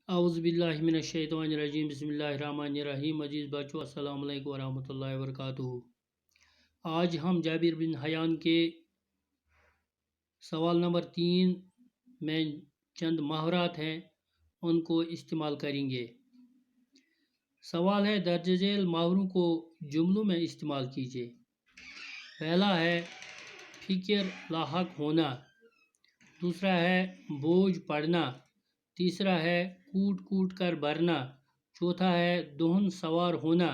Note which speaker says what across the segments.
Speaker 1: اعوذ باللہ من الشیطان الرجیم بسم اللہ الرحمن الرحیم۔ عزیز بچوں، السلام علیکم ورحمۃ اللہ وبرکاتہ۔ آج ہم جابر بن حیان کے سوال نمبر 3 میں چند محاورات ہیں ان کو استعمال کریں گے۔ سوال ہے، درج ذیل محاوروں کو جملوں میں استعمال کیجیے۔ پہلا ہے فکر لاحق ہونا، دوسرا ہے بوجھ پڑنا، تیسرا ہے کوٹ کوٹ کر بھرنا، چوتھا ہے دہن سوار ہونا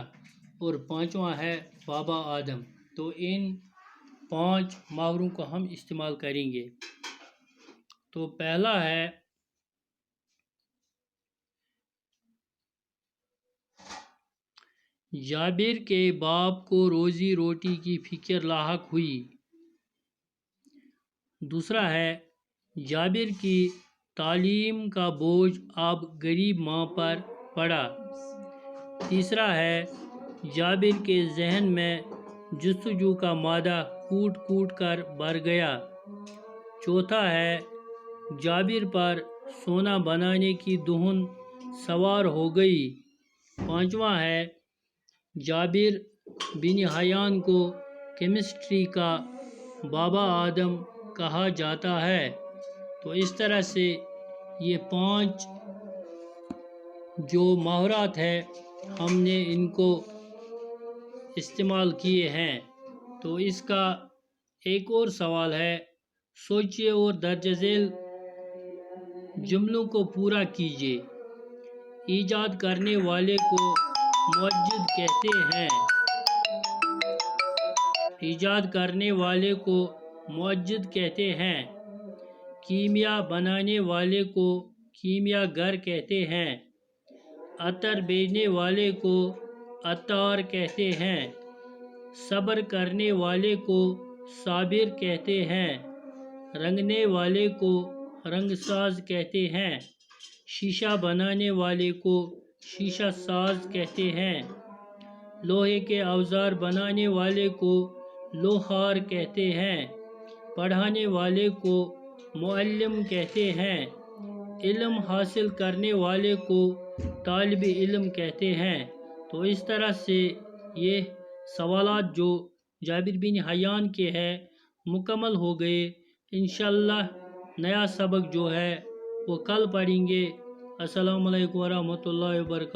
Speaker 1: اور پانچواں ہے بابا آدم۔ تو ان 5 محاوروں کو ہم استعمال کریں گے۔ تو پہلا ہے جابر کے باپ کو روزی روٹی کی فکر لاحق ہوئی۔ دوسرا ہے جابر کی تعلیم کا بوجھ اب غریب ماں پر پڑا۔ تیسرا ہے جابر کے ذہن میں جستجو کا مادہ کوٹ کوٹ کر بھر گیا۔ چوتھا ہے جابر پر سونا بنانے کی دہن سوار ہو گئی۔ پانچواں ہے جابر بن حیان کو کیمسٹری کا بابا آدم کہا جاتا ہے۔ تو اس طرح سے یہ 5 جو محاورات ہیں ہم نے ان کو استعمال کیے ہیں۔ تو اس کا ایک اور سوال ہے، سوچئے اور درج ذیل جملوں کو پورا کیجیے۔ ایجاد کرنے والے کو موجد کہتے ہیں۔ ایجاد کرنے والے کو موجد کہتے ہیں۔ کیمیا بنانے والے کو کیمیا گر کہتے ہیں۔ عطر بیچنے والے کو عطار کہتے ہیں۔ صبر کرنے والے کو صابر کہتے ہیں۔ رنگنے والے کو رنگ ساز کہتے ہیں۔ شیشہ بنانے والے کو شیشہ ساز کہتے ہیں۔ لوہے کے اوزار بنانے والے کو لوہار کہتے ہیں۔ پڑھانے والے کو معلم کہتے ہیں۔ علم حاصل کرنے والے کو طالب علم کہتے ہیں۔ تو اس طرح سے یہ سوالات جو جابر بن حیان کے ہیں مکمل ہو گئے۔ انشاءاللہ نیا سبق جو ہے وہ کل پڑھیں گے۔ السلام علیکم ورحمۃ اللہ وبرکاتہ۔